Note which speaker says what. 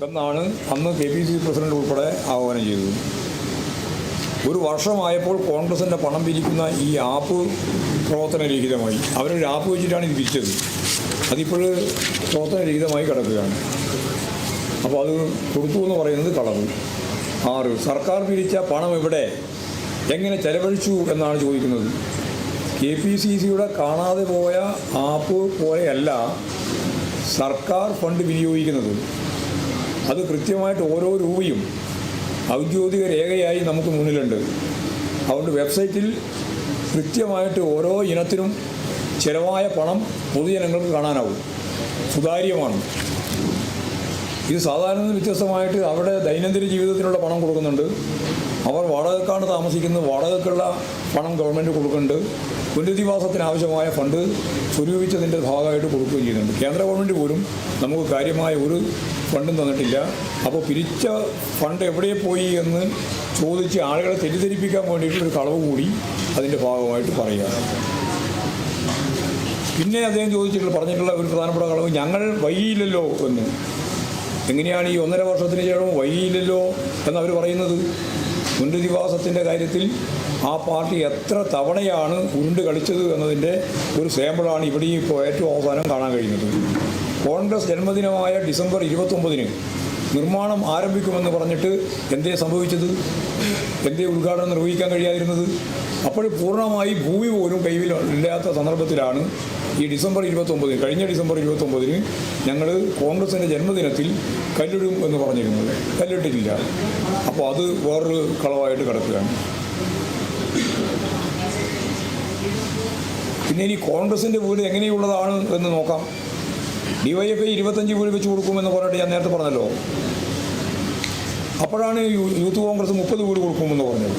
Speaker 1: എന്നാണ് അന്ന് KPCC president ഉൾപ്പെടെ ആഹ്വാനം ചെയ്തത്. ഒരു വർഷമായപ്പോൾ കോൺഗ്രസിൻ്റെ പണം പിരിക്കുന്ന ഈ ആപ്പ് പ്രവർത്തനരഹിതമായി. അവരൊരു ആപ്പ് വെച്ചിട്ടാണ് ഇത് പിരിച്ചത്. അതിപ്പോൾ പ്രവർത്തനരഹിതമായി കിടക്കുകയാണ്. അപ്പോൾ അത് കൊടുത്തു എന്ന് പറയുന്നത് കളവ്. 6, സർക്കാർ പിരിച്ച പണം എവിടെ, എങ്ങനെ ചെലവഴിച്ചു എന്നാണ് ചോദിക്കുന്നത്. KPCCയുടെ കാണാതെ പോയ ആപ്പ് പോലെയല്ല സർക്കാർ ഫണ്ട് വിനിയോഗിക്കുന്നത്. അത് കൃത്യമായിട്ട് ഓരോ രൂപയും ഔദ്യോഗിക രേഖയായി നമുക്ക് മുന്നിലുണ്ട്. അതുകൊണ്ട് വെബ്സൈറ്റിൽ കൃത്യമായിട്ട് ഓരോ ഇനത്തിനും ചിലവായ പണം പൊതുജനങ്ങൾക്ക് കാണാനാവും. സുതാര്യമാണ്. ഇത് സാധാരണ വ്യത്യസ്തമായിട്ട് അവിടെ ദൈനംദിന ജീവിതത്തിനുള്ള പണം കൊടുക്കുന്നുണ്ട്. അവർ വാടകക്കാണ് താമസിക്കുന്നത്, വാടകക്കുള്ള പണം ഗവൺമെൻറ് കൊടുക്കുന്നുണ്ട്. പുനരധിവാസത്തിന് ആവശ്യമായ ഫണ്ട് സ്വരൂപിച്ചതിൻ്റെ ഭാഗമായിട്ട് കൊടുക്കുകയും ചെയ്യുന്നുണ്ട്. കേന്ദ്ര ഗവൺമെൻറ് പോലും നമുക്ക് കാര്യമായ ഒരു ഫണ്ടും തന്നിട്ടില്ല. അപ്പോൾ പിരിച്ച ഫണ്ട് എവിടെ പോയി എന്ന് ചോദിച്ച് ആളുകളെ തെറ്റിദ്ധരിപ്പിക്കാൻ വേണ്ടിയിട്ടൊരു കളവ് കൂടി അതിൻ്റെ ഭാഗമായിട്ട് പറയുക. പിന്നെ അദ്ദേഹം പറഞ്ഞിട്ടുള്ള ഒരു പ്രധാനപ്പെട്ട കളവ്, ഞങ്ങൾ വൈകിയില്ലല്ലോ എന്ന്. എങ്ങനെയാണ് ഈ 1.5 വർഷത്തിന് ശേഷം വൈകിയില്ലല്ലോ എന്നവർ പറയുന്നത്? പുനരധിവാസത്തിൻ്റെ കാര്യത്തിൽ ആ പാർട്ടി എത്ര തവണയാണ് ഉരുണ്ട് കളിച്ചത് എന്നതിൻ്റെ ഒരു സാമ്പിളാണ് ഇവിടെ ഇപ്പോൾ ഏറ്റവും അവസാനം കാണാൻ കഴിയുന്നത്. കോൺഗ്രസ് ജന്മദിനമായ ഡിസംബർ 29-ന് നിർമ്മാണം ആരംഭിക്കുമെന്ന് പറഞ്ഞിട്ട് എന്തേ സംഭവിച്ചത്? എന്തേ ഉദ്ഘാടനം നിർവഹിക്കാൻ കഴിയാതിരുന്നത്? അപ്പോൾ പൂർണ്ണമായി ഭൂമി പോലും കയ്യിൽ ഇല്ലാത്ത സന്ദർഭത്തിലാണ് ഈ കഴിഞ്ഞ ഡിസംബർ 29-ന് ഞങ്ങൾ കോൺഗ്രസിൻ്റെ ജന്മദിനത്തിൽ കല്ലിടും എന്ന് പറഞ്ഞിരുന്നത്. കല്ലിട്ടിട്ടില്ല. അപ്പോൾ അത് വേറൊരു കളവായിട്ട് കിടക്കുകയാണ്. പിന്നെ ഇനി കോൺഗ്രസിൻ്റെ വീട് എങ്ങനെയുള്ളതാണ് എന്ന് നോക്കാം. DYFI 25 വീട് വെച്ച് കൊടുക്കുമെന്ന് പറഞ്ഞിട്ട് ഞാൻ നേരത്തെ പറഞ്ഞല്ലോ. അപ്പോഴാണ് യൂത്ത് കോൺഗ്രസ് 30 വീട് കൊടുക്കുമെന്ന് പറഞ്ഞത്.